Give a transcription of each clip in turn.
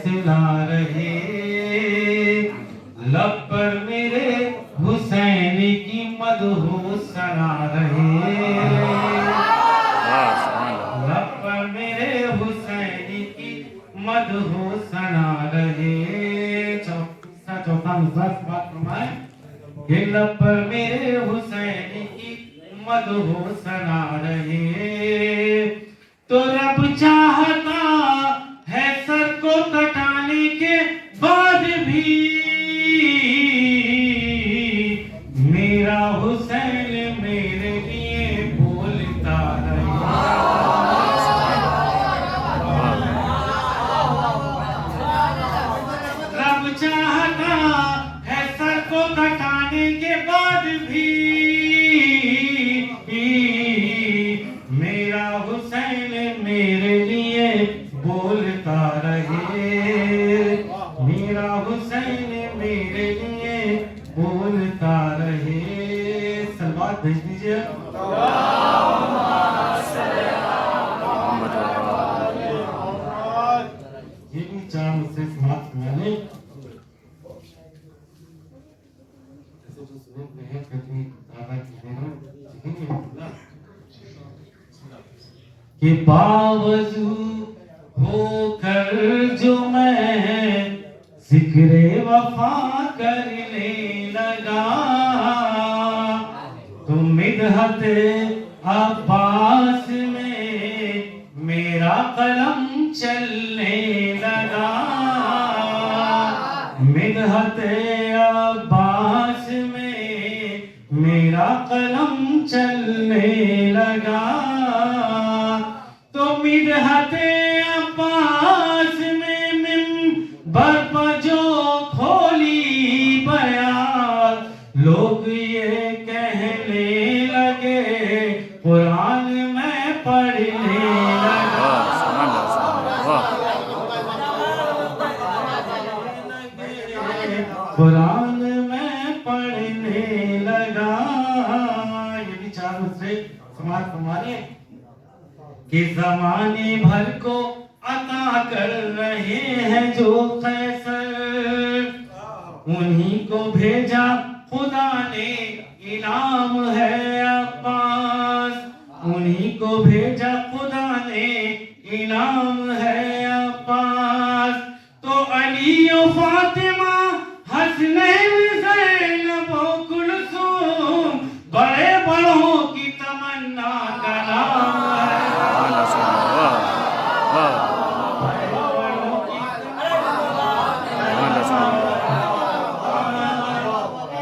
फैसला रहे, लब पर मेरे हुसैन की मदहू सना रहे, लब पर मेरे हुसैन की मदहू सना रहे। चौथा नुस्खा बात फरमाए कि लब पर मेरे हुसैन की मदहू सना रहे। तो रब चाहता है सर को कटाने के बाद भी मेरा हुसैन मेरे लिए बोलता रहे। रब चाहता है सर को कटाने के बाद भी मेरा हुसैन मेरे लिए बोलता रहे, मेरा हुसैन मेरे लिए बोलता रहे। सलवात भेज दीजिए। ये भी चार मुझसे समाप्त मैंने कि बावजू होकर जो मैं जिक्रे वफा करने लगा, तो मिदहत अब्बास में मेरा कलम चलने लगा, मिदहत अब्बास में मेरा कलम चलने लगा। तो मिदहत अब्बास में मिंबर पर जो खोली बयान, लोग ये कहने लगे कुरान में पढ़ने लगा, कुरान में पढ़ने लगा। ये भी चार मुझसे समाज हमारे कि ज़माने भर को अता कर रहे हैं जो कैसर, उन्हीं को भेजा खुदा ने इनाम है अब्बास, उन्हीं को भेजा खुदा ने इनाम है अब्बास। तो अली और फातिमा, हसनैन, ज़ैनब और कुलसूम बड़े बड़ों की तमन्ना का नाम है।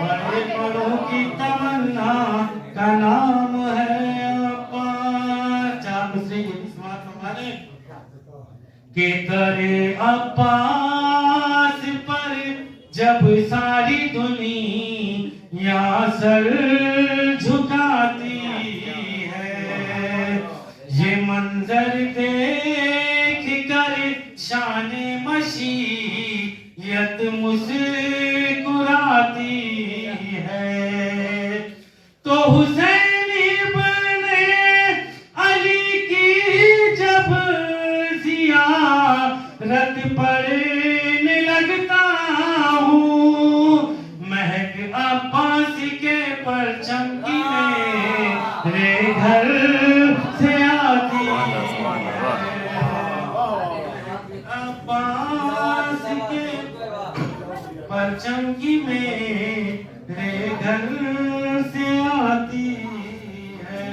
बड़े बड़ों की तमन्ना का नाम है अब्बास। चार दूसरे ये भी समाप्त हमारे के तरे अब्बास पर जब सारी दुनिया सर झुकाती है, ये मंजर देख कर शान मशीयत मुस्कुराती है। तो हुसैन इब्ने अली की जब ज़ियारत पढ़ने लगता हूँ, महक अब्बास के परचम की मेरे घर से आती है, अब्बास के परचम की मेरे घर से आती है।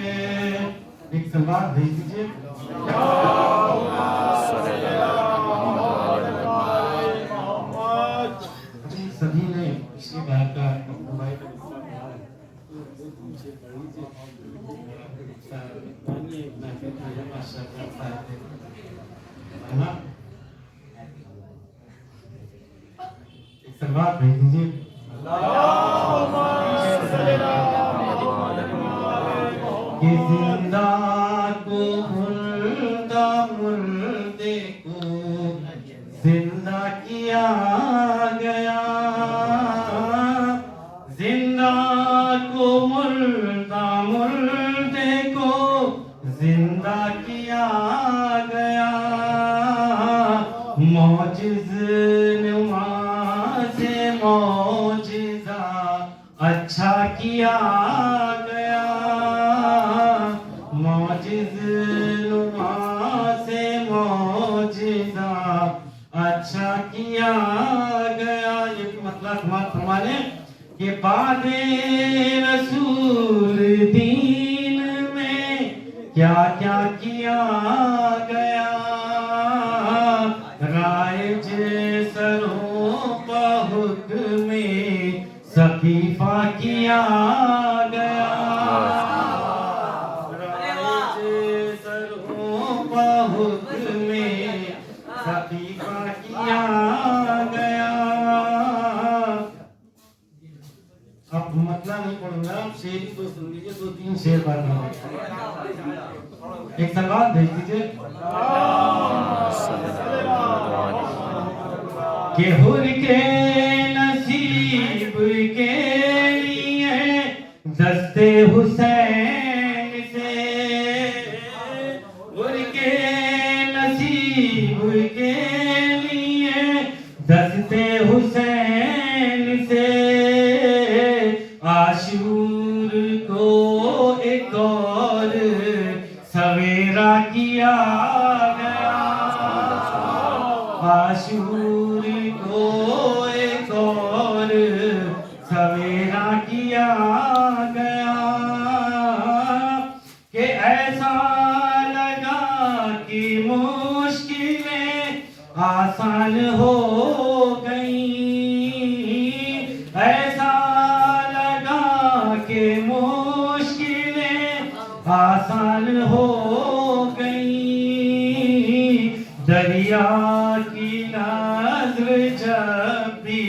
एक सलवात भेज दीजिए। सभी ने इसी बात का सलवात भेज दीजिए। कि जिंदा को मुर्दा, मुर्दे को जिंदा किया गया, जिंदा को मुर्दा, मुर्दे को जिंदा किया गया। मौजिज़ نما سے معجزہ اچھا کیا گیا، معجز نما سے معجزہ اچھا کیا گیا۔ یہ بھی مطلب فرمانے کہ بعد رسول دین میں کیا کیا کیا گیا، رائج سروں کا حکم سقیفہ کیا گیا، رائج سروں کا حکم سقیفہ کیا گیا۔ اب مطلب نہیں پڑھوں گا، آپ شعر کو سن لیجیے، 2-3 شعر پڑھنا ہے۔ ایک سلوات بھیج دیجیے کہ حر کے نصیب کے لیے دست حسین سے، حر کے نصیب کے لیے دست حسین سے، عاشور کو ایک اور سویرا کیا گیا، عاشور کو ایک اور سویرا کیا گیا، کہ ایسا لگا کہ مشکلیں آسان ہو گئیں، ایسا لگا کہ مشکلیں آسان ہو گئیں، دریا کی نظر جب بھی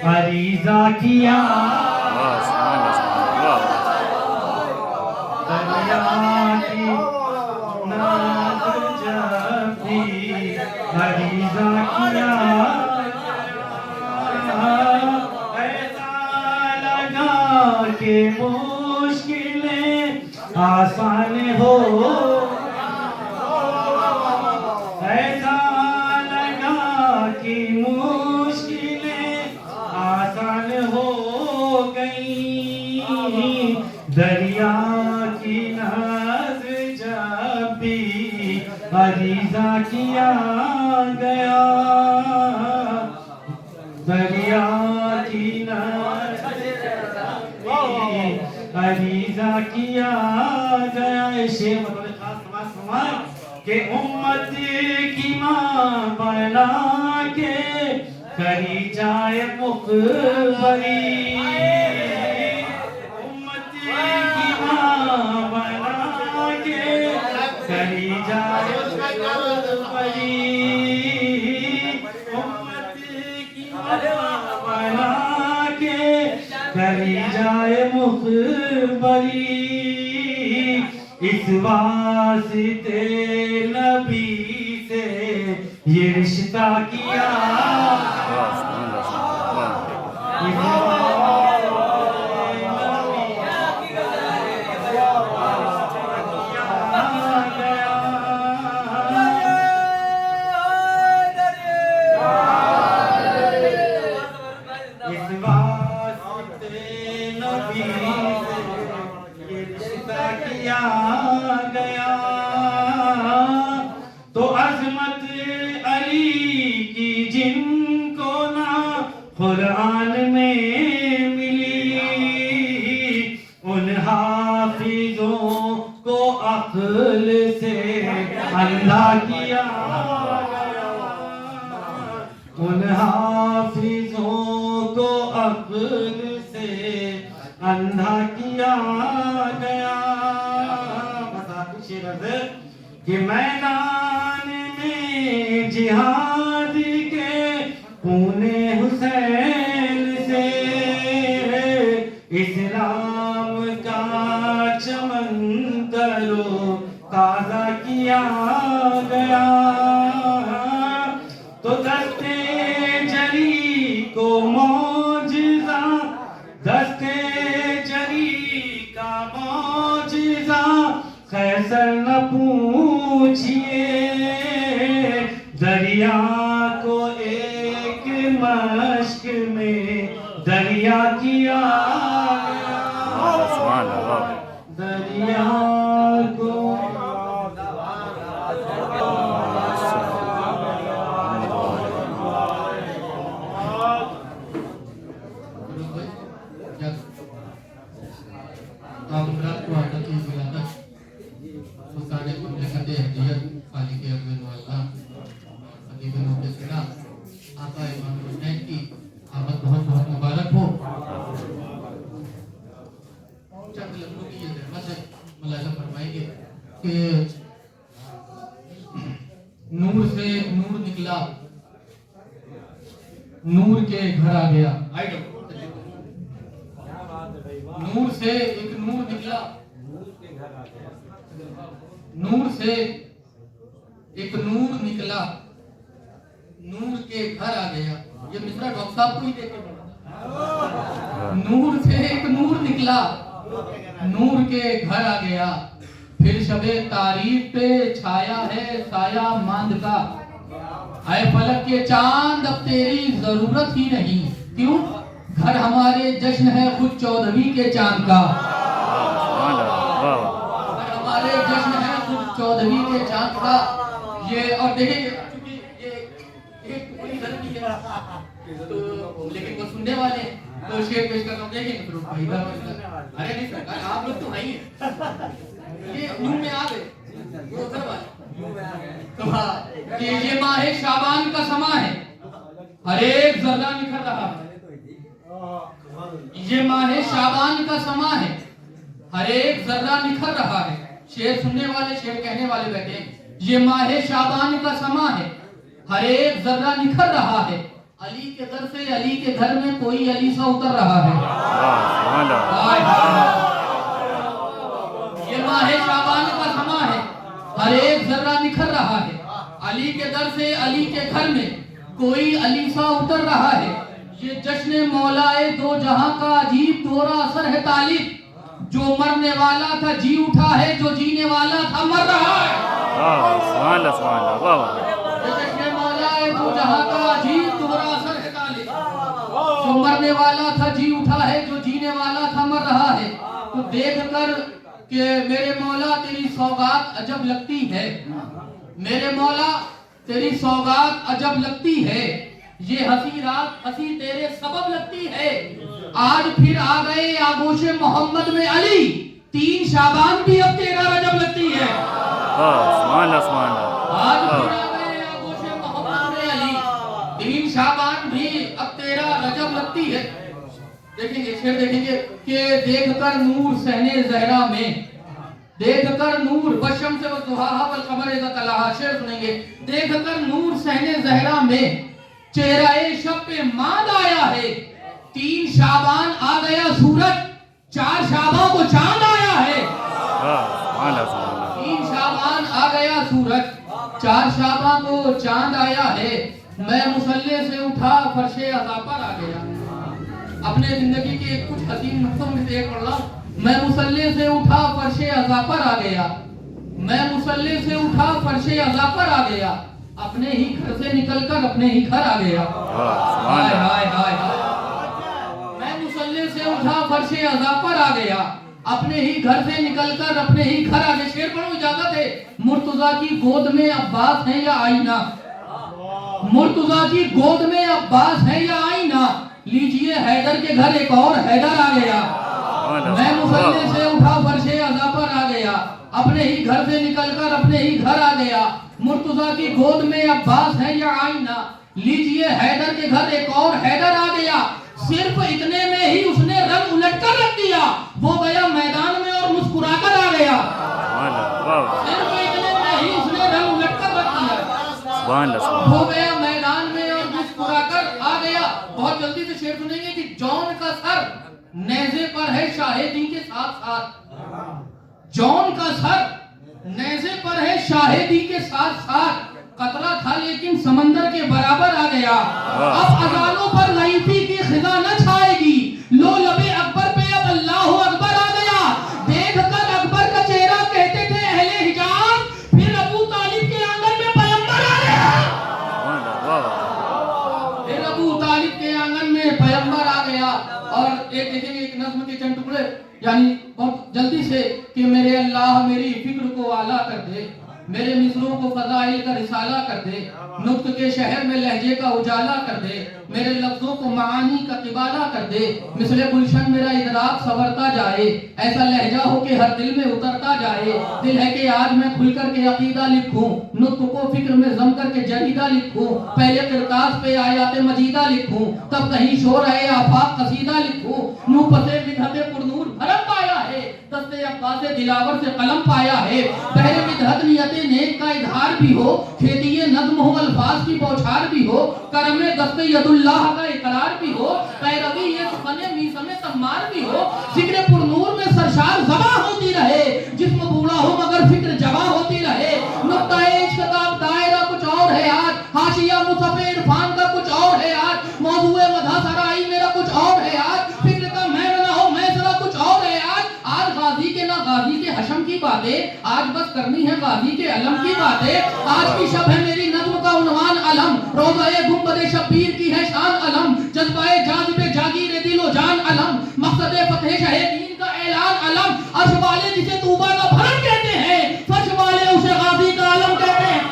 عریضہ کیا، دریا کی نظر جب بھی عریضہ کیا، ایسا لگا کہ مشکلیں آسان ہو، ایسا لگا کہ مشکلیں آسان ہو گئیں، دریا کی نظر جب بھی عریضہ کیا گیا، دریا کی نظر جب بھی عریضہ کیا گیا۔ شعر مطلب خاص سمائے کہ امت کی ماں بنا کے کری جائے مخبری، امت کی ماں بنا کے کری جائے مخبری، امت کی ماں بنا کے کری جائے مخبری، اس واسطے نبی سے یہ رشتہ کیا، اس واسطے نبی کیا گیا، تو عظمت علی کی جن کو نہ قرآن میں ملی، ان حافظوں کو عقل سے اندھا کیا گیا، ان حافظوں کو عقل سے اندھا کیا گیا۔ کہ میدان میں جہاد کے خون حسین سے اسلام کا چمن ترو تازہ کیا گیا، تو دستے جری کو معجزہ، دستے جری کا معجزہ قیصر نہ پوچھئے، دریا کو मश्क में दरिया किया दरिया को नूर से नूर निकला, नूर के घर आ गया। नूर से एक नूर निकला, नूर से एक नूर निकला, नूर के घर आ गया। ये मिश्रा डॉक्टर साहब को ही देखे पड़ा। नूर से एक नूर निकला, नूर के घर आ गया। फिर शबे तारीफ पे छाया है साया मांद का। ऐ फलक के चांद अब तेरी जरूरत ही नहीं। क्यों? घर हमारे जश्न है खुद 14वीं के चांद का। घर हमारे जश्न है खुद 14वीं के चांद का। ये और देखेंगे ये एक पूरी घर की है तो लेकिन वो सुनने वाले तो शेर पेश करना देखेंगे फिर भाई अरे नहीं सरकार आप लोग तो नहीं है ये न्यू में आ गए वो घर वाले तो हाँ कि ये माह शाबान का समा है हर एक जर्रा निखर रहा है। ये माह शाबान का समा है हर एक जर्रा निखर रहा है। शेर सुनने वाले शेर कहने वाले बैठे ये माह शाबान का समा है हर एक जर्रा निखर रहा है। अली के दर से अली के घर में कोई अली सा उतर रहा है। ये माह शाबान का समा है हर एक जर्रा निखर रहा है। अली के दर से अली के घर में कोई अली सा उतर रहा है। ये जश्न मौलाए दो जहां का अजीब दोहरा असर है तालिब। जो मरने वाला था जी उठा है, जो जीने वाला था मर रहा है। जश्न मौलाए दो जहां का अजीब दोहरा असर है तालिब। जो मरने वाला था जी उठा है, जो जीने वाला था मर रहा है। तो देख कर कि मेरे मौला तेरी सौगात अजब लगती है, मेरे मौला तेरी सौगात अजब लगती है। ये हंसी रात हंसी तेरे सबब लगती है। आज फिर आ गए आगोशे मोहम्मद में अली, 3 शाबान भी अब तेरा रजब लगती है। आज फिर आ गए आगोशे मोहम्मद में अली, 3 शाबान भी अब तेरा रजब लगती है। देखेंगे शेर देखेंगे कि देखकर नूर सहने जहरा में, देखकर नूर बशम से वजुहाहा वल कमर इज़ा तलाहा। शेर सुनेंगे देखकर नूर सहने जहरा में चेहरे शब पे माद आया है। 3 शाबान आ गया सूरज, 4 शाबान को चांद आया है। 3 शाबान आ गया सूरज, 4 शाबान को चांद आया है। मैं मुसल्ले से उठा फर्शे अज़ा पर आ गया। अपने जिंदगी के कुछ हसीन नुक्तों में से एक पढ़ रहा हूं। मैं मुसल्ले से उठा फर्शे अज़ा पर आ गया। मैं मुसल्ले से उठा फर्शे अज़ा पर आ गया। अपने ही घर से निकलकर अपने ही घर आ गया। हाय हाय हाय हाय। मैं मुसल्ले से उठा फर्शे अज़ा पर आ गया। अपने ही घर से निकलकर अपने ही घर आ गया। शेर पढ़ो इजाजत है। मुर्तजा की गोद में अब्बास है या आईना, मुर्तजा की गोद में अब्बास है या आईना। लीजिए हैदर के घर एक और हैदर आ गया। मैं मुसल्ले से उठा फर्शे अज़ा पर आ गया। अपने ही घर से निकलकर अपने ही घर आ गया। मुर्तजा की गोद में अब्बास है या आईना। लीजिए हैदर के घर एक और हैदर आ गया। सिर्फ इतने में ही उसने रंग उलट कर रख दिया। वो गया मैदान में और मुस्कुराकर आ गया। सिर्फ इतने में ही उसने रंग उलट कर रख दिया। वो गया मैदान में और मुस्कुराकर आ गया। बहुत जल्दी से शेर सुनेंगे कि जौन का सर नेज़े पर है शाहिदी के साथ साथ। जौन का सर नेज़े पर है शाहिदी के साथ साथ। कतरा था लेकिन समंदर के बराबर आ गया। अब अजानों पर लईफी की खिजा न छाएगी। लो लबे अकबर पे अब अल्लाहु अकबर आ गया। देख कर अकबर का चेहरा कहते थे अहले हिजाज, फिर अबू तालिब के आंगन में पैगंबर आ गया। फिर अबू तालिब के आंगन में पैगंबर आ गया। और एक देखेंगे एक नज्म के चंद टुकड़े यानी बहुत जल्दी से कि मेरे अल्लाह मेरी फिक्र को आला कर दे, मेरे मिसरों को फज़ाइल का रिसाला कर दे, नुक्त के शहर में लहजे का उजाला कर दे, मेरे लफ्जों को मानी का तिबाला कर दे, मिसले गुलशन मेरा इदराक संवरता जाए, ऐसा लहजा हो कि हर दिल में उतरता जाए। दिल है कि आज मैं खुल कर के अकीदा लिखूं, नुक्त को फिक्र में जम कर के जरीदा लिखूं, पहले किरतास पे आयात मजीदा लिखूं, तब कहीं शोर है आफाक कसीदा लिखूं, मुंह पसे विधते पुरनूर भरम पाया है, दस्ते अब्बास दिलावर से कलम पाया है। पहले विधत नियते नेक का इजहार भी हो, खेतिए नज्म हो अल्फाज की बौछार भी हो, करमे दस्ते यदुल्लाह का इकरार भी हो, पैरवी ये सुखने मीसमे तम्मार भी हो, जिक्र पुरनूर में सरशार ज़बा होती रहे, जिस्म बूढ़ा हो मगर फिक्र जवा होती रहे। नुक्ता-ए इश्क का दायरा कुछ और है आज, हाशिया मुसफ़े इरफान का कुछ और है आज, मौज़ूए मधा सराई मेरा कुछ और है आज, फिक्र का मैं ना हो मैं जरा कुछ और है आज। आज गाजी के ना गाजी के हशम की बातें, आज बस करनी है गाजी के अलम की बातें। आज की शब है मेरी नज़्म का उन्वान अलम, रोज़ाए गुंबदे शब्बीर की है शान अलम, जज्बाए जाज़िबे जागीरे दिलो जान अलम, मक़सदे फ़तह शहे दीन का ऐलान अलम। अर्श वाले जिसे तूबा का भरम कहते हैं, फर्श वाले उसे गाजी का अलम कहते हैं।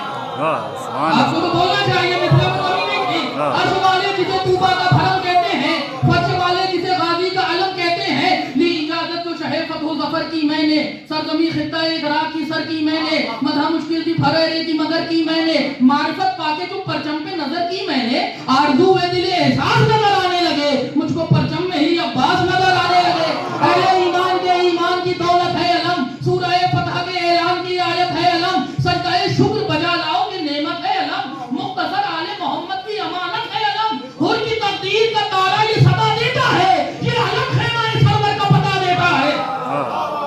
आपको तो बोलना चाहिए, मिसले में कमी नहीं थी। अर्श वाले जिसे तूबा का भरम कहते हैं, फर्श वाले जिसे गाजी का अलम कहते हैं। ली इजाज़त तो शहे फ़तह ज़फ़र की मैंने, सरज़मी ख़ित्ता-ए इदराक की सर की मैंने, मदह मुश्किल थी फरेरे की मगर की मैंने, मारिफत पाके तो परचम पे नजर की मैंने, आरज़ू वे दिले एहसास नजर आने लगे, मुझको परचम में ही अब्बास नजर आने लगे। अहले ईमान के ईमान की दौलत है अलम, सूरह फतह के ऐलान की आयत है अलम, सजदाए शुक्र बजा लाओ कि नेमत है अलम, मुख्तसर आले मोहम्मद की अमानत है अलम, हुर की तकदीर का तारा ये सदा देता है, ये अलम खैमा सरवर का पता देता है।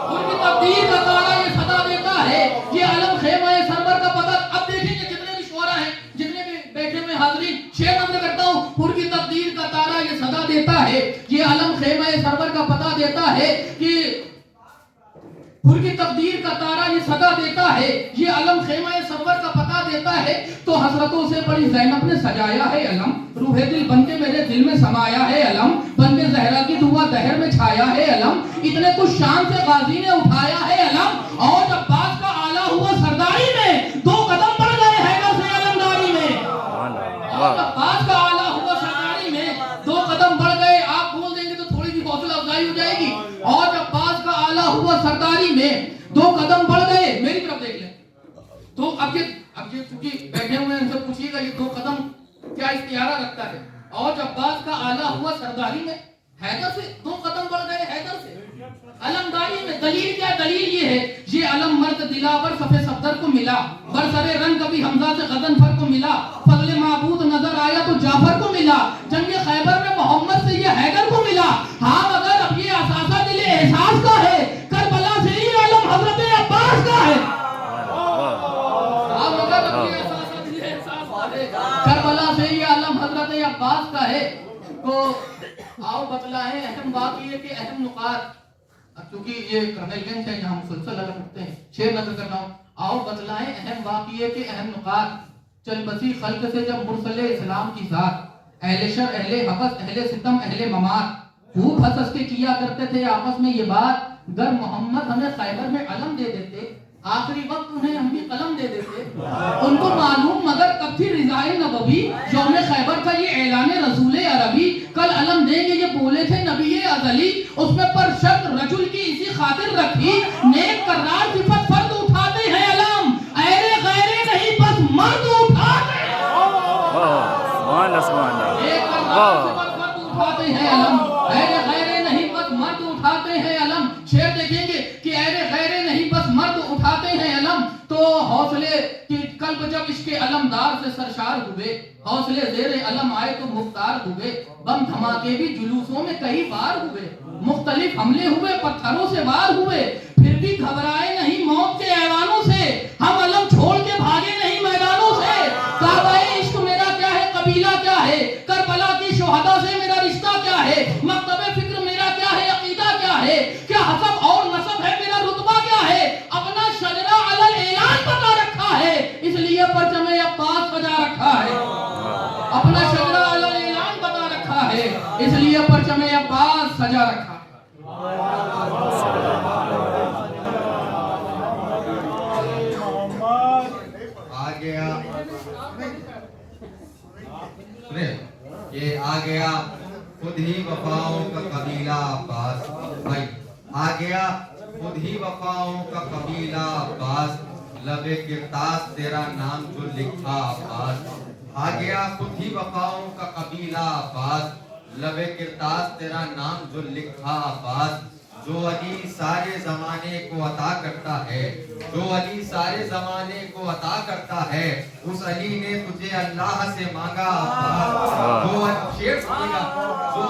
हुर की तकदीर का तारा ये सदा देता है, ये अलम खैमा सरवर का पता। अब देखेंगे जितने भी शुरा हैं, जितने भी बैठे हुए हाज़रीन, शेर नज़र करता हूँ, हुर की तकदीर का तारा ये सदा देता है, ये अलम खैमा सरवर का पता देता है कि हुर की तकदीर का तारा ये सदा देता है, ये अलम खैमा सरवर का पता देता है। तो हसरतों से बड़ी ज़ैनब ने सजाया है अलम, रूहे दिल बनके मेरे दिल में समाया है अलम, बनके ज़हरा की दुआ दहर में छाया है अलम, इतने कुछ शान से गाजी ने उठाया है अलम, और जब बात का आला हुआ सरदारी में, 2 कदम बढ़ गए हैदर से अलमदारी में। और जब बात का आला हुआ सरदारी में 2 कदम बढ़ गए, आप बोल देंगे तो थोड़ी सी हौसला अफजाई हो जाएगी। और जब बात का आला हुआ सरदारी में 2 कदम बढ़ गए, मेरी तरफ देख लें तो अब ये चूंकि बैठे हुए हैं इनसे पूछिएगा ये 2 कदम क्या इस्तियारा रखता है। और जब बात का आला हुआ सरदारी में हैदर से 2 कदम बढ़ गए, हैदर से अलमदारी में। दलील क्या? दलील ये है, ये अलम मर्द दिलावर सफे सफदर को मिला, बरसरे रंग कभी हमजा से गजनफर को मिला, फजले माबूद नजर आया तो जाफर को मिला, जंगे खैबर में मोहम्मद से ये हैदर को मिला। हाँ मगर अब ये असासा दिले एहसास का है, करबला से ही अलम हजरत अब्बास का है। करबला से ये आलम हजरत अब्बास का है। तो आओ बतलाएं अहम वाक़िए के अहम नुकात। क्योंकि ये कर्नलगंज है जहाँ मुसलसल अलग होते हैं, शेर नजर कर रहा हूँ। आओ बतलाएं अहम वाक़िए के अहम नुकात, चल बसी खल्क से जब मुरसले इस्लाम की ज़ात, अहले शर अहले हवस अहले सितम अहले ममात, खूब हंस के किया करते थे आपस में ये बात, गर मोहम्मद हमें खैबर में अलम दे देते, आखिरी वक्त उन्हें हम भी कलम दे देते। उनको मालूम मगर कब थी रिज़ाए नबवी, यौम खैबर का ये ऐलान रसूल अरबी, कल अलम देंगे ये बोले थे नबी अज़ली, उसमें पर शर्त रजुल की इसी खातिर रखी, नेक करार सिफत फर्द उठाते हैं अलम, ऐरे गैरे नहीं बस मर्द उठाते हैं। एक करार सिफत फर्द उठाते हैं अलम, ऐरे गैरे नहीं बस मर्द उठाते हैं अलम। शेर देखेंगे कि ऐरे गैरे नहीं बस मर्द उठाते हैं अलम। तो हौसले की कल्ब जब इसके अलमदार से सरशार हुए, हौसले ज़ेरे अलम आए तो मुख्तार हुए, बम धमाके भी जुलूसों में कई बार हुए, मुख्तलिफ हमले हुए पत्थरों से वार हुए, फिर भी घबराए नहीं मौत के ऐवानों से, हम अलम छोड़ के भागे नहीं मैदानों से। काबाए इश्क मेरा क्या है, कबीला क्या है, करबला की शुहदा से मेरा रिश्ता क्या है, मकतबे फिक्र मेरा क्या है, अकीदा क्या है, क्या हसब और नसब है मेरा रुतबा क्या है, अपना शजरा अलल ऐलान बता रखा है, इसलिए परचमे अब्बास सजा रखा है। अपना शजरा अलल ऐलान اس لیے پرچم عباس سجا رکھا ہے۔ آ گیا یہ آ گیا خود ہی وفاؤں کا قبیلہ عباس بھائی، آ گیا خود ہی وفاؤں کا قبیلہ عباس، لب کرتاس تیرا نام جو لکھا عباس، آ گیا خود ہی وفاؤں کا قبیلہ عباس، لب کرتاس تیرا نام جو لکھا عباس، جو علی سارے زمانے کو عطا کرتا ہے، جو علی سارے زمانے کو عطا کرتا ہے، اس علی نے تجھے اللہ سے مانگا عباس، جو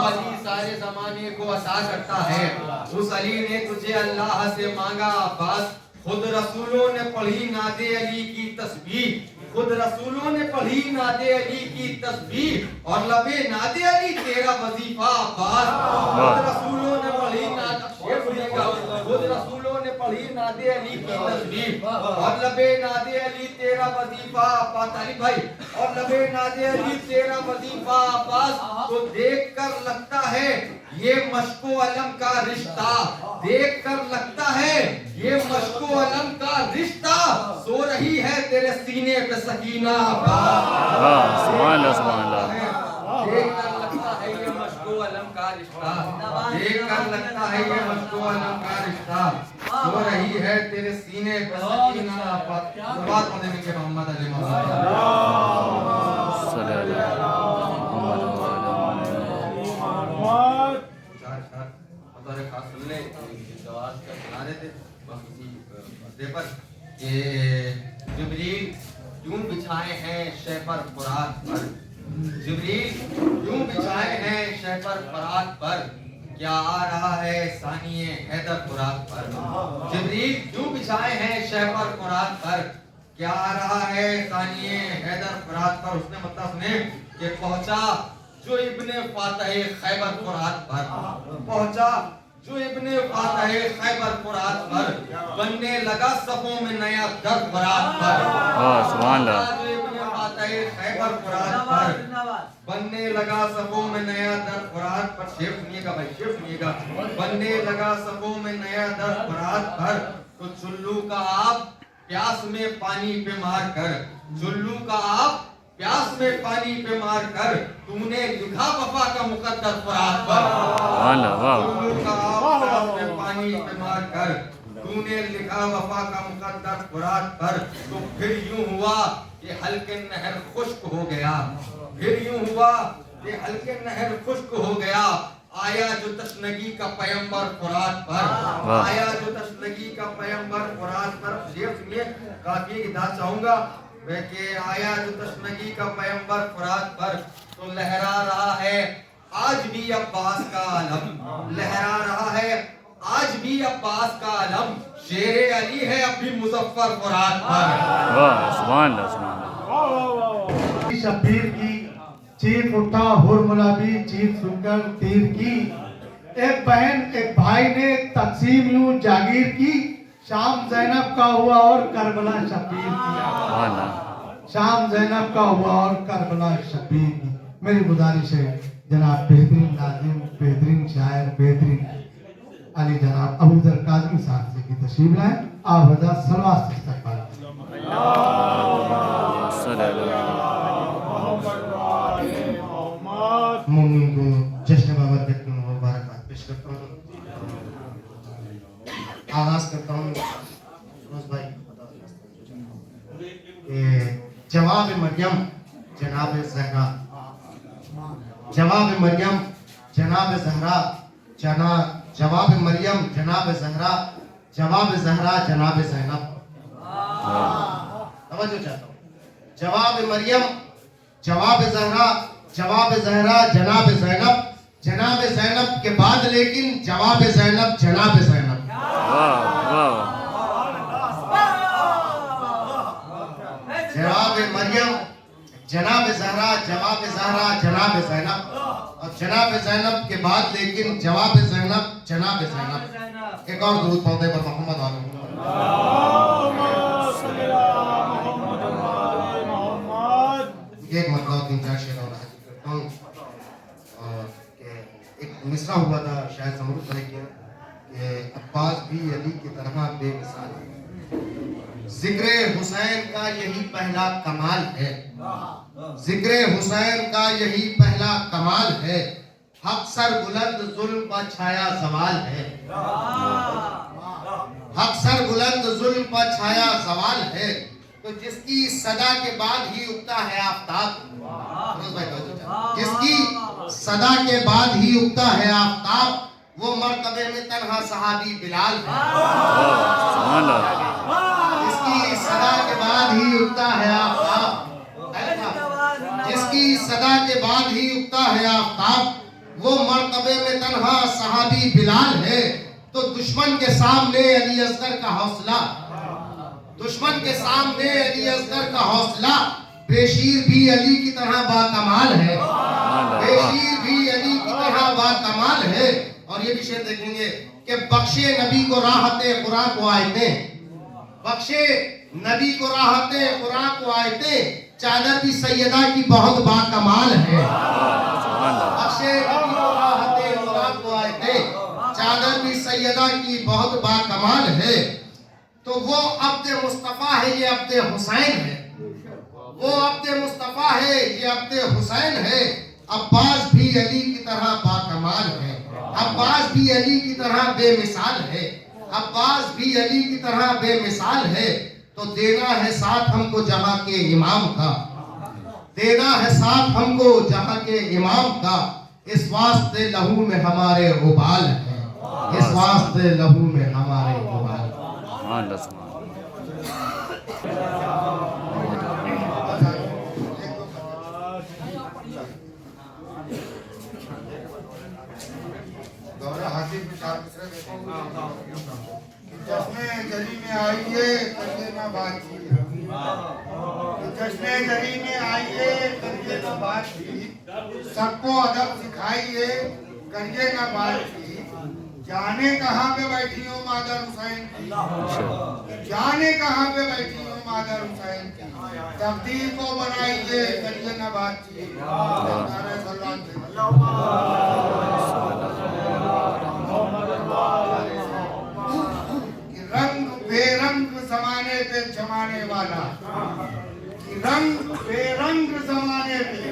علی سارے زمانے کو عطا کرتا ہے، اس علی نے تجھے اللہ سے مانگا عباس، خود رسولوں نے پڑھی نعت علی کی تسبیح، خود رسولوں نے پڑھی نعت علی کی تسبیح، اور لب نعت علی تیرا وظیفہ عباس، خود رسولوں نے پڑھی نعت خود رسولوں نے پڑھی نعت علی کی تسبیح، اور لب نعت علی تیرا وظیفہ عباس، علی بھائی، اور لب نعت علی تیرا وظیفہ عباس، تو دیکھ کر لگتا ہے یہ مشق و علم کا رشتہ، دیکھ کر لگتا ہے یہ مشق و علم کا رشتہ، سو رہی ہے تیرے سینے پہ سکینہ عباس، سبحان اللہ سبحان اللہ، دیکھ کر لگتا ہے یہ مشق و علم کا رشتہ، دیکھ کر لگتا ہے یہ مشق و علم کا رشتہ، سو رہی ہے تیرے سینے پہ سکینہ عباس، بات پڑھنے میں کہ محمد علی محمد صلی اللہ علیہ بطور خاص سن لے جواز کا سنا رہے تھے کسی مسئلے پر کہ جبریل کیوں بچھائے ہیں شہ پر فرات پر، جبریل کیوں بچھائے ہیں شہ پر فرات پر، کیا آ رہا ہے ثانی حیدر فرات پر، جبریل کیوں بچھائے ہیں شہ پر فرات پر، کیا آ رہا ہے ثانی حیدر فرات پر، اس نے مطلب سنے کہ پہنچا جو ابن فاتح خیبر فرات پر، پہنچا جو ابن فاتح خیبر فرات پر، بننے لگا صفوں میں نیا در فرات پر، سبحان اللہ، جو ابن فاتح خیبر فرات پر، بننے لگا صفوں میں نیا در فرات پر، شیف سنیے گا بھائی، شیف سنیے گا، بننے لگا صفوں میں نیا در فرات پر، تو چلو کا آپ پیاس میں پانی پہ مار کر، چلو کا آپ پیاس میں پانی پہ مار کر، تم نے لکھا وفا کا مقدر فرات پر، چلو کا آپ پیاس میں پانی پہ مار کر، تم نے لکھا وفا کا مقدر فرات پر، تو پھر یوں ہوا کہ حلقِ نہر خشک ہو گیا، پھر یوں ہوا کہ حلقِ نہر خشک ہو گیا، آیا جو تشنگی کا پیمبر فرات پر، آیا جو تشنگی کا پیمبر فرات پر، شیخ سنیے کافی اداد چاہوں گا کہ آیا جو تشنگی کا پیمبر فرات پر، تو لہرا رہا ہے آج بھی عباس کا علم، لہرا رہا ہے آج بھی عباس کا علم، شیر علی ہے اب بھی مظفر فرات پر، سبحان اللہ سبحان اللہ، شبیر کی چیخ اٹھا ہرملا بھی چیخ سن کر تیر کی، ایک بہن ایک بھائی نے تقسیم یوں جاگیر کی، شام زینب کا ہوا اور کربلا شبیر کی، شام زینب کا ہوا اور کربلا شبیر کی۔ میری گزارش ہے جناب بہترین ناظم، بہترین شاعر، بہترین علی جناب ابو ذر کاظمی صاحب سے کی تشریف لائیں، آپ حضرات سلوات سے استقبال مومن کو جشن بابرکت کی مبارکباد پیش کرتا ہوں، آغاز کرتا ہوں روز بھائی، جواب مریم جناب زہرا، جواب مریم جناب زہرا، جواب مریم جناب زہرا، جواب زہرا جناب زینب، توجہ چاہتا ہوں، جواب مریم جواب زہرا، جواب زہرا جناب زینب، جناب زینب کے بعد لیکن جواب زینب جناب زینب، جواب مریم جناب زہرا، جواب زہرا جناب زینب، اور جناب زینب کے بعد لیکن جواب زینب جناب زینب۔ ایک اور درود پڑھتے پر محمد علیہ ایک مرتبہ تین چار شعر اور حاضر کرتا ہوں، اور کہ مصرع ہوا تھا شاید سمرود نے کیا کہ عباس بھی علی کی طرح بے مثال ہے. ذکر حسین کا یہی پہلا کمال ہے. ذکر حسین کا یہی پہلا کمال ہے. حق سر بلند ظلم پر چھایا زوال ہے. حق سر بلند ظلم پر چھایا زوال ہے. تو جس کی صدا کے بعد ہی اگتا ہے آفتاب, جس کی صدا کے بعد ہی اگتا ہے آفتاب, وہ مرتبے میں تنہا صحابی بلال ہے. سبحان اللہ. جس کی صدا کے بعد ہی اگتا ہے آفتاب, جس کی صدا کے بعد ہی اگتا ہے آفتاب, وہ مرتبے میں تنہا صحابی بلال ہے. تو دشمن کے سامنے علی اصغر کا حوصلہ, دشمن کے سامنے علی اصغر کا حوصلہ, بے شیر بھی علی کی طرح باکمال ہے. بے شیر بھی علی کی طرح باکمال ہے. اور یہ بھی شعر دیکھیں گے کہ بخشے نبی کو راحت قرآن کو آیتیں, بخشے نبی کو راحت قرآن کو آیتیں, چادر بھی سیدہ کی بہت باکمال ہے. بخشے نبی کو راحت قرآن کو آیتیں, چادر بھی سیدہ کی بہت باکمال ہے. تو وہ عبد مصطفیٰ ہے, یہ عبد حسین ہے. وہ عبد مصطفیٰ ہے, یہ عبد حسین ہے. عباس بھی علی کی طرح باکمال ہے. عباس بھی علی کی طرح بے مثال ہے. عباس بھی علی کی طرح بے مثال ہے. تو دینا ہے ساتھ ہم کو جہاں کے امام کا, دینا ہے ساتھ ہم کو جہاں کے امام کا. اس واسطے لہو میں ہمارے غبال ہے, اس واسطے لہو میں ہمارے غبال ہے. سبحان اللہ. سبحان اللہ. دورہ حاضر میں چار مصرع جشن جری میں آئیے کریے نہ بات چیت, جشن جری میں آئیے کریے نہ بات چیت, سب کو ادب سکھائیے کریے نہ بات چیت. جانے کہاں پہ بیٹھی ہوں مادر حسین کی, جانے کہاں پہ بیٹھی ہوں مادر حسین کی. تقدیر کو بنائیے کریے نہ بات چیت. نعرہ سلوات رنگ بے رنگ زمانے پہ جمانے والا, رنگ بے رنگ زمانے پہ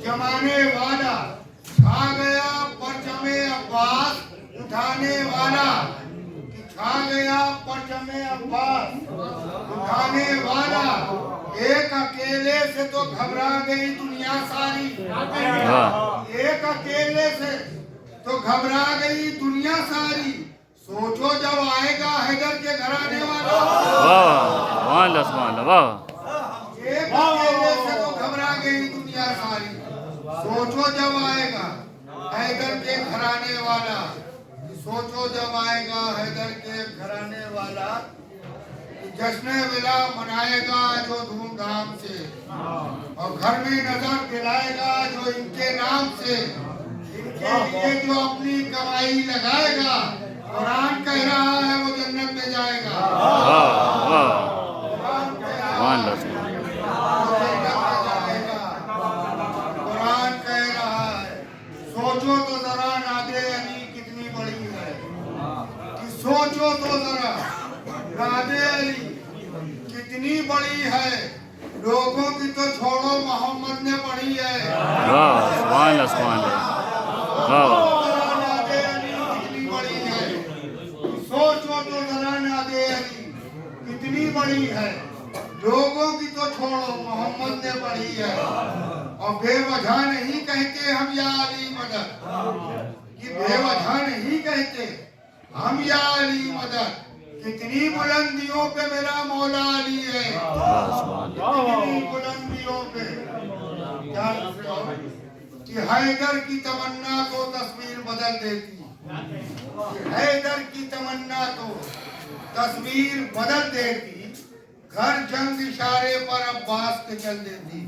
جمانے والا, چھا گیا پرچم عباس اٹھانے والا, چھا گیا پرچم عباس اٹھانے والا. ایک اکیلے سے تو گھبرا گئی دنیا ساری, ایک اکیلے سے تو گھبرا گئی دنیا ساری. سوچو جب آئے گا حیدر کے گھرانے والا, سبحان اللہ. سبحان اللہ. ایک اکیلے سے تو گھبرا گئی دنیا ساری. سوچو جب آئے گا حیدر کے گھرانے والا, سوچو جب آئے گا حیدر کے گھرانے والا. جشن ولا منائے گا جو دھوم دھام سے, اور گھر میں نظر دلائے گا جو ان کے نام سے. ان کے لیے جو اپنی کمائی لگائے گا, قرآن کہہ رہا ہے وہ جنت میں جائے گا. قرآن کہہ رہا ہے وہ جنت میں جائے گا. قرآن کہہ رہا ہے. سوچو تو ذرا نادے علی کتنی بڑی ہے, سوچو تو ذرا نادے علی کتنی بڑی ہے. لوگوں کی تو چھوڑو محمد نے پڑھی ہے. سبحان اللہ. سبحان اللہ. نادے علی کتنی بڑی ہے. سوچو تو ذرا نادے علی کتنی بڑی ہے. لوگوں کی تو چھوڑو محمد نے پڑھی ہے. اور بے وجہ نہیں کہتے ہم یا علی مدد, یہ بے وجہ نہیں کہتے ہم یا علی مدد. کتنی بلندیوں پہ میرا مولا علی ہے, کتنی بلندیوں پہ. کہ حیدر کی تمنا تو تصویر بدل دیتی, حیدر کی تمنا تو تصویر بدل دیتی. گھر جنگ اشارے پر عباس کے چل دیتی,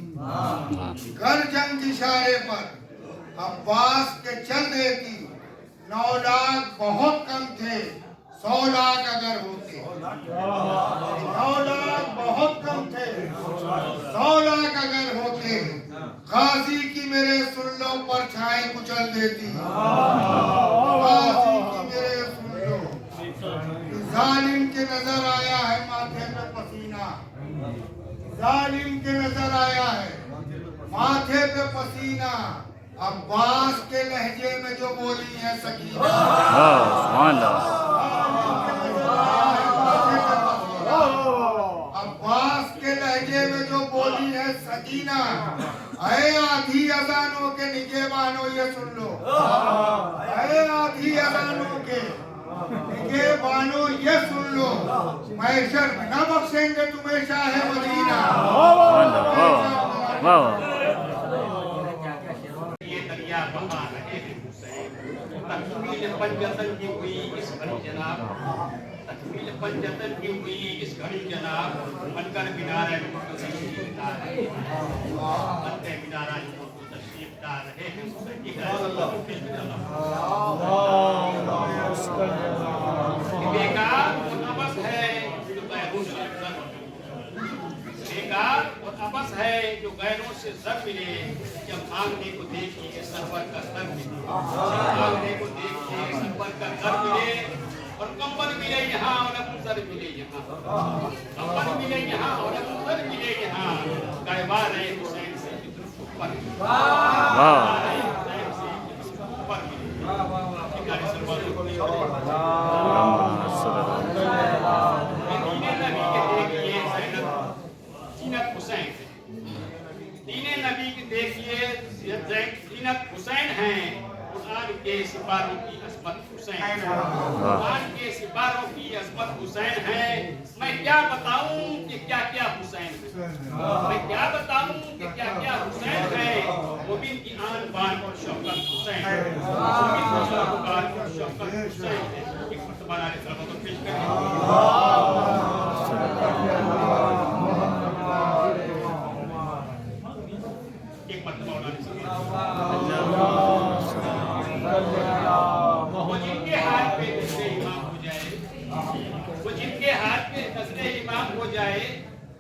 گھر جنگ اشارے پر عباس کے چل دیتی. 9 لاکھ بہت کم تھے, 100 लाख अगर होते, 100 लाख बहुत कम थे, 100 लाख अगर होते, गाजी की मेरे सुन लो परछाई कुचल देती, गाजी की मेरे सुन लो। जालिम के नजर आया है माथे पे पसीना, जालिम के नजर आया है माथे पे पसीना। अब्बास के लहजे में जो बोली है सकीना, वाह सुभान अल्लाह अब्बास के लहजे में जो बोली है सकीना। अरे आधी अजानों के निगहबानों ये सुन लो, अरे आधी अजानों के निगहबानों ये सुन लो, मैशर न बख्शेंगे तुम्हें शाहे मदीना। सुभान अल्लाह वाह वाह ये दरिया बहा रहे हैं हुसैन, तकमील पंजतन की हुई इस घड़ी जनाब, तकमील पंजतन की हुई इस घड़ी जनाब, बनकर मीनारे मुझको तशरीफ ला रहे हैं, बनकर मीनारा मुझको तशरीफ ला रहे हैं हुसैन की बेकार और अबस है जो गैरों से जर मिले, बेकार और अबस है जो गैरों से जर मिले। जब मांगने को देखिए सरवर का सर मिले, मांगने को देखिए सरवर का सर मिले, और कंबल मिले यहाँ और अफसर मिले यहाँ, कंबल मिले यहाँ और अफसर मिले यहाँ। कहवा रहे हुसैन से ऊपर वाह दीने नबी के देखिए ज़ीनत हुसैन हैं, कुरान के सिपारों की अस्मत हुसैन, कुरान के सिपारों की अस्मत हुसैन है। मैं क्या बताऊं कि क्या क्या हुसैन है, मैं क्या बताऊं कि क्या क्या हुसैन है। मोमिन की आन बान और शौकत हुसैन, मोमिन की आन बान और शौकत हुसैन है। एक मर्तबा नारे सलावत पेश करें। एक मर्तबा नारे वो जिनके हाथ पे नजरे इमाम हो जाए, वो जिनके हाथ पे नजरे इमाम हो जाए,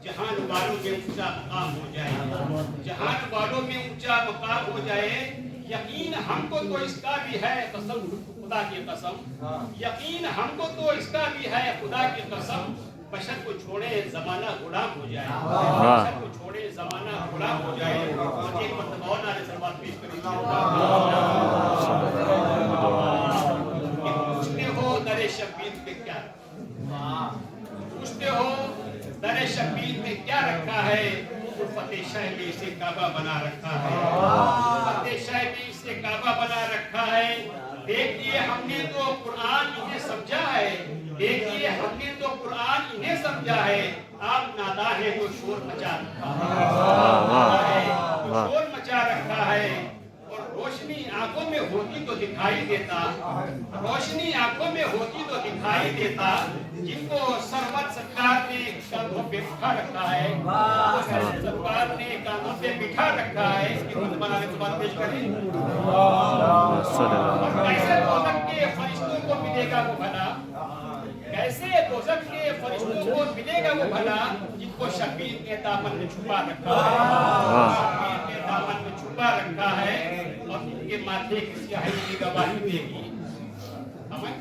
जहान वालों में ऊंचा मकाम हो जाए, जहान वालों में ऊंचा मकाम हो जाए। यकीन हमको तो इसका भी है कसम, खुदा की कसम, यकीन हमको तो इसका भी है खुदा की कसम। बशर को छोड़े जमाना गुलाम हो जाए, बशर को छोड़े जमाना गुलाम हो जाए। एक मर्तबा और नारे सलवात पेश करेंगे। पूछते हो दरे शब्बीर पे क्या, पूछते हो दरे शब्बीर में क्या रखा है। फतेह शाह में इसे काबा बना रखा है, फतेह शाह में इसे काबा बना रखा है। देखिए हमने तो कुरान इन्हें समझा है, देखिए हमने तो कुरान इन्हें समझा है। आप नादा है वो शोर मचा रखा है, शोर मचा रखा है। और रोशनी आंखों में होती तो दिखाई देता, रोशनी आंखों में होती तो दिखाई देता। जिनको सरवर सरकार ने कांधों पे बिठा रखा है, सरकार ने कांधों पे बिठा रखा है। इसकी बनाने के बाद पेश करें। कैसे दोज़ख के फरिश्तों को मिलेगा वो भला, कैसे दोज़ख के फरिश्तों को मिलेगा वो भला, जिनको शब्बीर ने दामन में छुपा रखा है, शब्बीर ने दामन में छुपा रखा है। और इनके माथे की स्याही की गवाही देगी हमें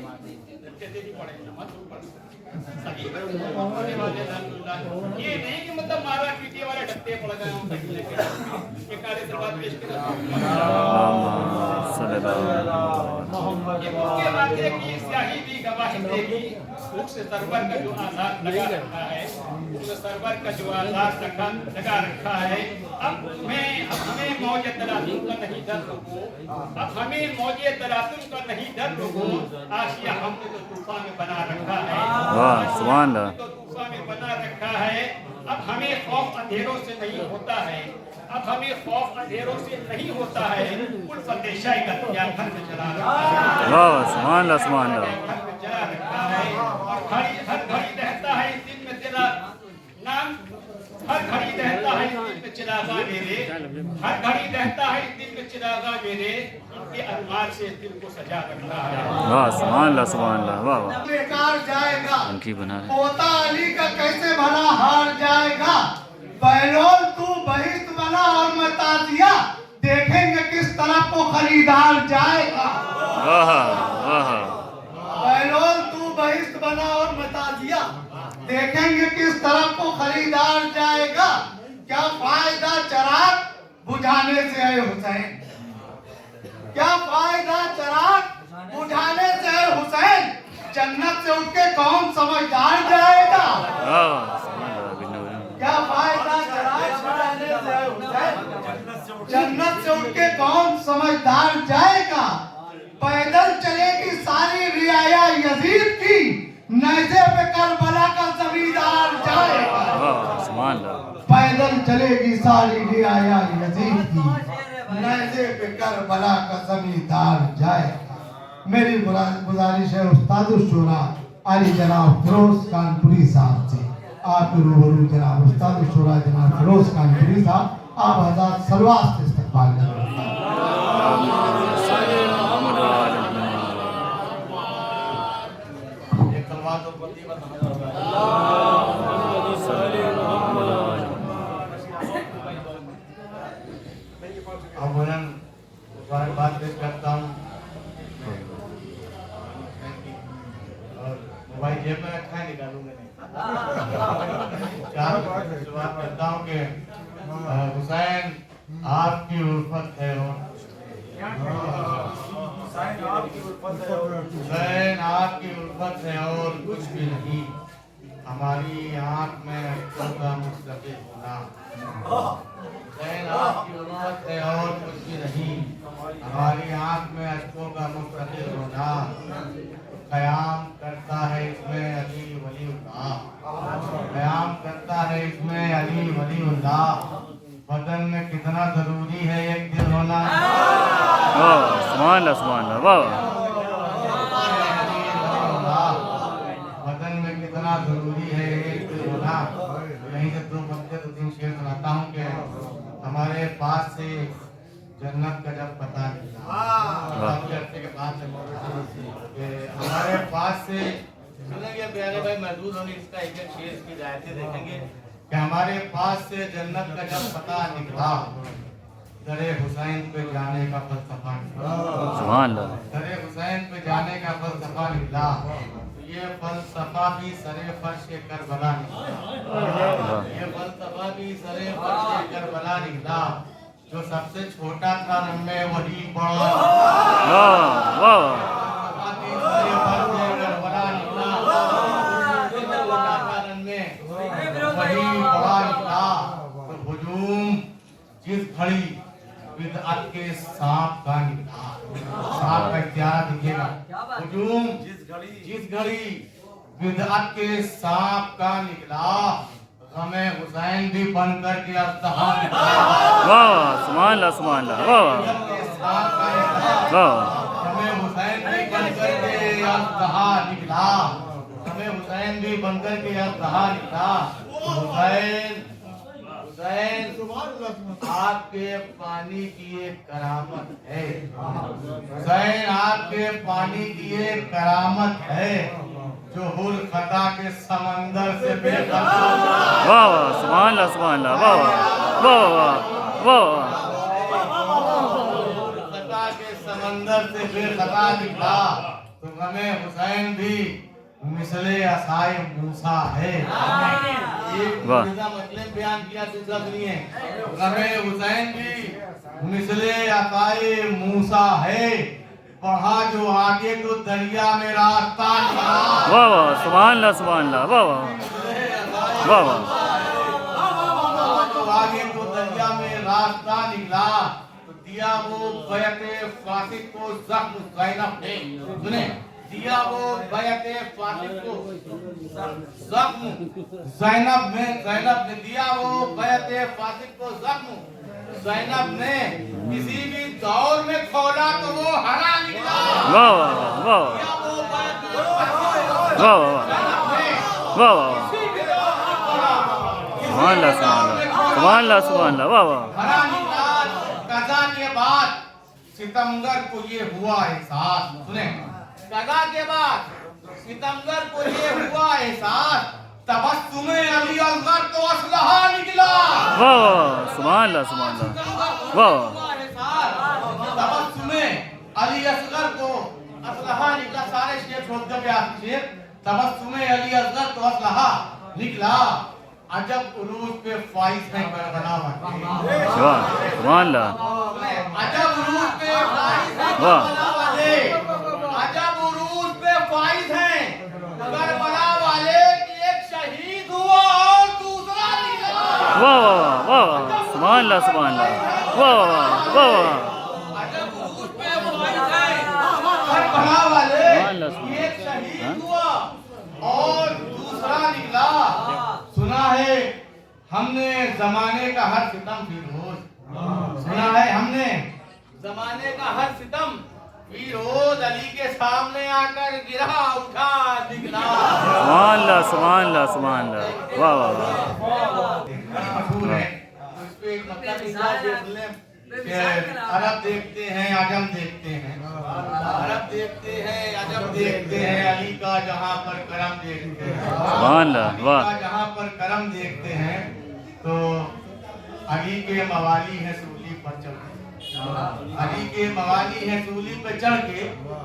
नहीं पड़ेगी नमाज पढ़ सही पढ़ने वाले अल्हम्दुलिल्लाह। ये नहीं कि मतलब मारा पीटे वाले डट्टे पड़ गए हम तक लेके ये कार्य से बात पेश करें। ये उनके माथे की स्याही भी गवाही देगी। उस सरवर का जो आजाद लगा रखा है, उस सरवर का जो आजाद लगा रखा है। अब हमें मौजे तरातुम का नहीं डर लोगों, अब हमें मौजे तरातुम का नहीं डर लोगों। आशिया हमने तो तूफान में बना रखा है, सुभान अल्लाह, तो तूफान में बना रखा है। अब हमें खौफ अंधेरों से नहीं होता है, अब हमें खौफ अंधेरों से नहीं होता है। उल्फत शाही का क्या घर में चला रखा है, सुभान अल्लाह, सुभान अल्लाह। घर में चला रखा है। और हर घड़ी रहता है इस दिन में तेरा नाम, हर घड़ी रहता है इस दिन में चिरागा मेरे। हर घड़ी रहता है दिल में चिरागा मेरे, उनके अनवार से दिल को सजा रखता है। वाह सुभान अल्लाह सुभान अल्लाह वाह वाह बेकार जाएगा उनकी बना रहे पोता अली का कैसे भला हार जाएगा। बहलोल तू बहिष्ट बना और मैं ताजिया, देखेंगे किस तरफ को खरीदार जाएगा। वाह वाह बहलोल तू बहिष्ट बना और मैं ताजिया, देखेंगे किस तरफ को खरीदार जाएगा। क्या फायदा चराग बुझाने से है हुसैन, क्या फायदा चराग बुझाने से है हुसैन, जन्नत से उठ के कौन समझदार जाएगा। वाह सुभान अल्लाह बिल्कुल क्या फायदा चराग बुझाने से है हुसैन, जन्नत से उठ के कौन समझदार जाएगा। पैदल चलेगी सारी रियाया यजीद की, नैज़े पे करबला का जमींदार जाएगा। वाह सुभान अल्लाह पैदल चलेगी सारी रियाया यजीद की, नैज़े पे करबला का जमींदार जाएगा। मेरी गुजारिश है उस्ताद शुरा अली जनाब फिरोज कानपुरी साहब से, आपके रूबरू जनाब उस्ताद शुरा जनाब फिरोज कानपुरी साहब, आप हज़ार सलवात से इस्तकबाल करें। अवलन मुबारकबाद पेश करता हूँ और मोबाइल जेब में रखा है, निकालूंगा नहीं। शुरुआत करता हूँ कि हुसैन आपकी उल्फत है और हुसैन आपकी उल्फत है और कुछ भी नहीं, हमारी आँख में अक्सर का मुस्तकिल होना। हुसैन आपकी उल्फत है और कुछ भी नहीं, हमारी आँख में अश्कों का मुस्तकिल होना। क़याम करता है इसमें अली वलीउल्लाह, क़याम करता है इसमें अली वलीउल्लाह। बदन में कितना जरूरी है एक दिल होना। वाह सुभान अल्लाह सुभान अल्लाह वाह बदन में कितना जरूरी है एक दिल होना। यहीं से दो तीन शेर सुनाता हूँ कि हमारे पास से जन्नत का जब पता निकला, के बाद हमारे पास से सुनेंगे प्यारे भाई महदूद होने इसका एक एक शेर की जायते देखेंगे कि हमारे पास से जन्नत का जब पता निकला, दरे हुसैन पे जाने का फलसफा निकला। सुभान अल्लाह दरे हुसैन पे जाने का फलसफा निकला, ये फलसफा भी सरे फर्श करबला निकला। ये फलसफा भी सरे फर्श करबला निकला। जो सबसे छोटा था उनमें वही बड़ा वाह वाह सरे फर्श करबला निकला। सबसे छोटा था उनमें वही बड़ा निकला। तो हुजूम जिस घड़ी बिदअत के सांप का निकला, सांप का इख्तियार दीजिएगा। हुजूम जिस घड़ी बिदअत के सांप का निकला, हमें हुसैन भी बनकर के अस्तहा निकला। वाह सुभान अल्लाह सुभान अल्लाह वाह वाह हमें हुसैन भी बनकर के अस्तहा निकला, हमें हुसैन भी बनकर के अस्तहा निकला। हुसैन हुसैन आपके पानी की एक करामत है, हुसैन आपके पानी की एक करामत है, जो हुर खता के समंदर से बेखबर। वाह वाह सुभान अल्लाह सुभान अल्लाह वाह वाह वाह वाह खता के समंदर से बेखता निकला। तो हमें हुसैन भी मिसले असाए मूसा है। एक मतलब बयान किया दूसरा सुनिए, हमें हुसैन भी मिसले असाए मूसा है, बढ़ा जो आगे तो दरिया में रास्ता निकला। वाह वाह सुभान अल्लाह सुभान अल्लाह वाह वाह वाह जो आगे तो दरिया में रास्ता निकला। तो दिया वो बैते फासिक को जख्म ज़ैनब ने, सुने, दिया वो बैते फासिक को जख्म ज़ैनब ने दिया वो बैते फासिक को जख्म ज़ैनब ने किसी भी दौर में खोला तो वो हरा निकला। वाह वाह वाह वाह वाह वाह सुभान अल्लाह सुभान अल्लाह वाह वाह हरा निकला। सितमगर को ये हुआ एहसास, सुने, सदा के बाद सितमगर को ये हुआ एहसास, तबस्सुमे अली असगर तो असलहा निकला। वाह वाह सुभान अल्लाह सुभान अल्लाह वाह तबस्सुमे अली असगर को असलहा निकला। सारे शेर छोड़ दो आप शेर। तबस्सुमे अली असगर तो असलहा निकला। अजब उरूज पे फाइज है करबला वाले। सुभान अल्लाह अजब उरूज पे फाइज है वाह। करबला वाले। अजब उरूज पे फाइज है करबला वाले कि एक शहीद हुआ और दूसरा निकला। वाह वाह वाह सुभान अल्लाह सुभान अल्लाह वाह वाह वाह अजब उरूज पे फाइज है करबला वाले कि एक शहीद हुआ और दूसरा निकला। सुना है हमने जमाने का हर सितम फिरोज, सुना है हमने जमाने का हर सितम फिरोज अली के सामने आकर गिरा उठा दिखला। सुभान अल्लाह सुभान अल्लाह सुभान अल्लाह वाह वाह मशहूर है। तो इस पे एक मतलब इस्लाम देख लें कि अरब देखते हैं अजम देखते हैं, अरब देखते हैं अजम देखते हैं, अली का जहाँ पर करम देखते हैं, सुभान अल्लाह वाह का जहाँ पर करम देखते हैं। तो अली के मवाली हैं सूली पर चढ़ के, अली के मवाली हैं सूली पर चढ़ के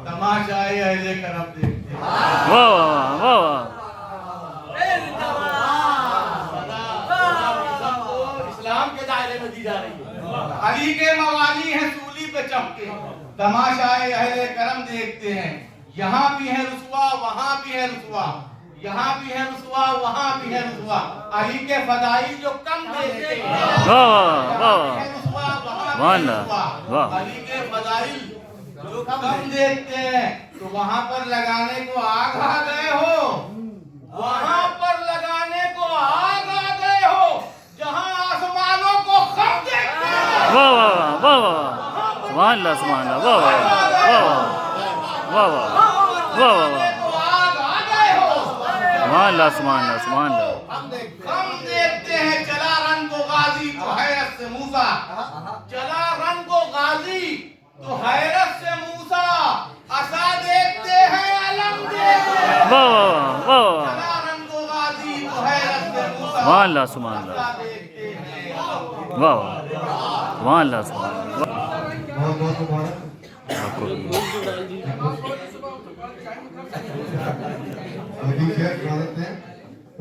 तमाशाए अहले करम देखते हैं। वाह वाह वाह वाह इस्लाम के दायरे में दी जा रही है। अली के मवाली हैं सूली पे चमके तमाशाए अहले करम देखते हैं। यहाँ भी है रुसवा वहाँ भी है रुसवा, यहाँ भी है रुसवा वहाँ भी है रुसवा। अली के फदाइल जो कम देखते हैं, वाह वाह रुसवा वहाँ भी वाह है रुसवा। वाह। अली के फदाइल जो कम देखते हैं तो वहाँ पर लगाने को आग आ गए हो, वहाँ पर लगाने को आग आ गए हो जहाँ आसमानों को खम देखते हैं। वाह वाह वाह वाह सुभान अल्लाह सुभान अल्लाह वाह वाह वाह वाह वाह वाह वाह को आग आ गए हो। सुभान अल्लाह सुभान अल्लाह सुभान अल्लाह हम देखते हैं चला रन को गाजी तो हैरत से मूसा, चला रन को गाजी तो हैरत से मूसा, असा देखते हैं अलम देखते हैं। वाह वाह वाह चला रन को गाजी तो हैरत से मूसा, सुभान अल्लाह सुभान अल्लाह असा देखते हैं अलम। वाह सुभान अल्लाह सुभान अल्लाह बहुत बहुत मुबारक। आपको भी।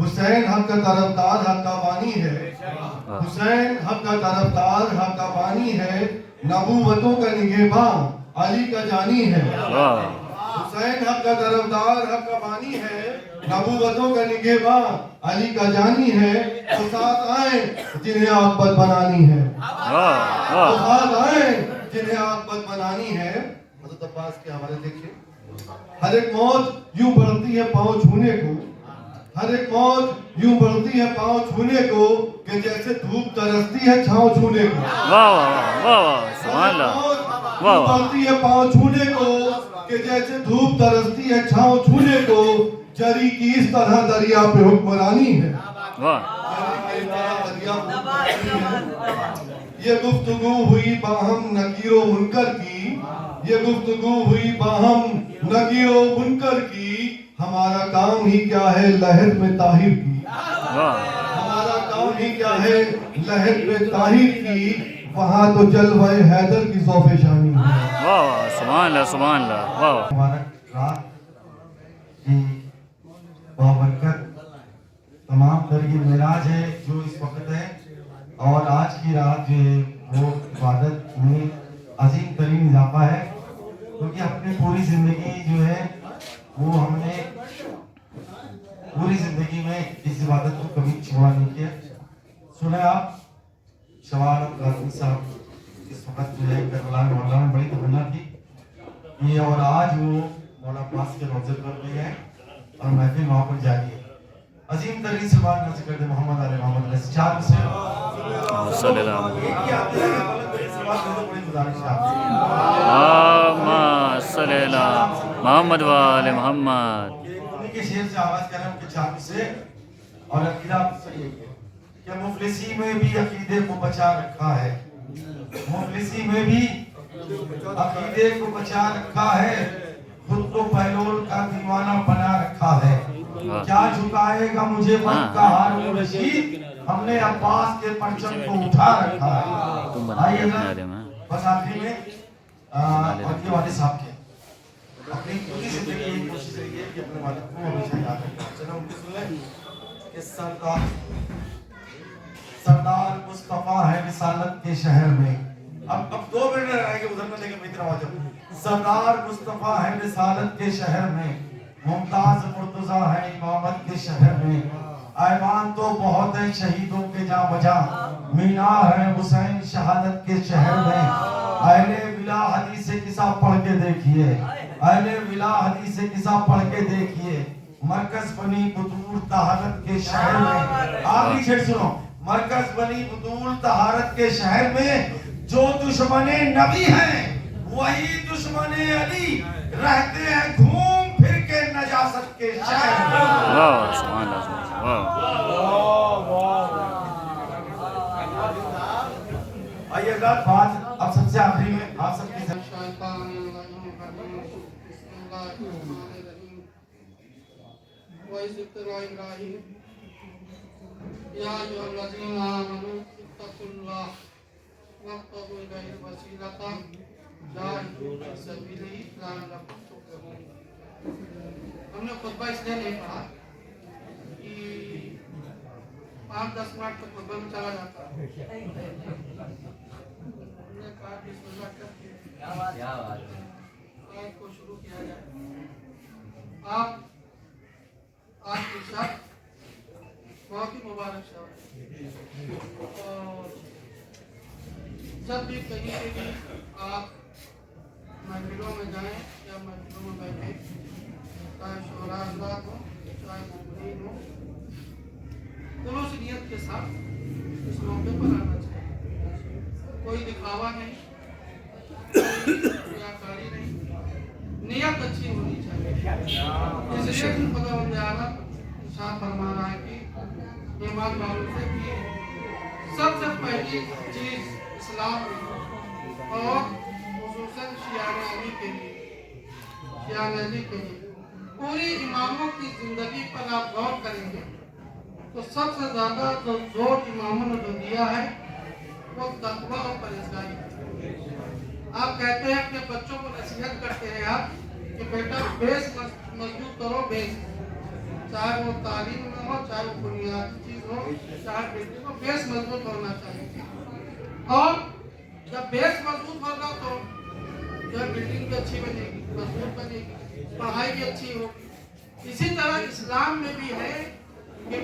हुसैन हक का तरफदार हक का बानी है, हुसैन हक का तरफदार हक का बानी है, नबूवतों का निगहबान अली का जानी है। वाह हुसैन हक का तरफदार हक का बानी है, नबूवतों का निगहबान अली का जानी है। तो साथ आए जिन्हें आकबत बनानी है, वाह तो वाह साथ आए जिन्हें आकबत बनानी है। हज़रत अब्बास के हवाले देखिए, हर एक मौत यूं बढ़ती है पांव छूने को, हर एक मौत यूं बढ़ती है पांव छूने को कि जैसे धूप तरसती है छांव छूने को। वाह वाह वाह वाह सुभान अल्लाह वाह वाह बढ़ती है पांव छूने को कि जैसे धूप तरसती है छांव छूने को। जरी की इस तरह दरिया पे हुक्मरानी है, वाह ये गुफ्तगू हुई बाहम नकीरो मुनकर की, ये गुफ्तगू हुई बाहम नकीरो मुनकर की। हमारा काम ही क्या है लहर में ताहिर की, वाह हमारा काम ही क्या है लहर में ताहिर की। वहाँ तो जलवाए हैदर की ज़ौफ़े शानी है। वाह वाह सुभान अल्लाह सुभान अल्लाह वाह मुबारक रात की बाबरकत तमाम तर ये मेराज है जो इस वक्त है। और आज की रात जो है वो इबादत में अजीम तरीन इजाफा है, क्योंकि अपनी पूरी जिंदगी जो है वो हमने पूरी जिंदगी में इस इबादत को कभी छुआ नहीं किया। सुने आप शवाल गाजी साहब इस वक्त जो है करबला मोहल्ला में बड़ी तमन्ना थी ये, और आज वो मौला पास के रोजे पर भी है और महफिल वहाँ पर जारी है। अजीम तरीन से बात नजर करते मोहम्मद अली मोहम्मद चार से सल्लल्लाहु एक ही आते हैं इस बात में बड़ी गुजारिश है आपसे। मोहम्मद वाले मोहम्मद उन्हीं के शेर से आवाज करें उनके छाप से। और अकीदा सही है कि मुफलिसी में भी अकीदे को बचा रखा है, मुफलिसी में भी अकीदे को बचा रखा है, खुद को बहलोल का दीवाना बना रखा है। क्या झुकाएगा मुझे वक्त का हारून रशीद, हमने अब्बास के परचम को उठा रखा है। आइए ना, बस आखिरी में अपने वाले साहब के अपनी पूरी जिंदगी की कोशिश रही है कि अपने वाले को हमेशा याद रखें। चलो उनके सुन लें कि सरदार मुस्तफा है रिसालत के शहर में। अब 2 मिनट रहेंगे उधर में, लेकिन इधर आवाज। सरदार मुस्तफा है रिसालत के शहर में, मुमताज मुर्तजा है इमामत के शहर में। ऐवान तो बहुत है शहीदों के जहाँ बजा, मीनार है हुसैन शहादत के शहर में। अहले विला हदीस किसा पढ़ के देखिए, अहले विला हदीस किसा पढ़ के देखिए, मरकज बनी बुतूल तहारत के शहर में। आखिरी शेर सुनो, मरकज बनी बुतूल तहारत के शहर में जो दुश्मने नबी हैं वही दुश्मने अली रहते हैं घूम फिर के नजासत के शहर में। वाह सुभान अल्लाह, वाह। आइए अगला बात अब सबसे आखिरी में आप सबकी हमने खुतबा इसलिए नहीं पढ़ा कि 5-10 मिनट तक खुतबा में चला जाता। हमने कहा बिस्मिल्लाह करके आयत को शुरू किया जाए। आप आपके साथ बहुत ही मुबारक शब्द, और जब भी कहीं पे भी आप महफिलों में जाएं या महफिलों में बैठे, चाहे शोरा अल्लाह हो चाहे मोमिनीन हो, खुलूस नियत के साथ इस मौके पर आना चाहिए। कोई दिखावा नहीं, कोई रियाकारी नहीं, नियत अच्छी होनी चाहिए। इसलिए खुदावंद आला इरशाद फरमा रहा है कि ईमान वालों से कि सबसे पहली चीज इस्लाम में और खुसूसन शियान अली के लिए पूरी इमामों की जिंदगी पर आप गौर करेंगे तो सबसे ज्यादा जो जोर इमामों ने जो दिया है वो तकवा और परहेजगारी। आप कहते हैं अपने बच्चों को नसीहत करते हैं आप कि बेटा बेस मजबूत करो, बेस, चाहे वो तालीम में हो, चाहे वो बुनियादी चीज हो, चाहे बेटे को बेस मजबूत होना चाहिए। और जब बेस मजबूत होगा तो जो बिल्डिंग भी अच्छी बनेगी, मजबूत बनेगी, पढ़ाई भी अच्छी होगी। इसी तरह इस्लाम में भी है कि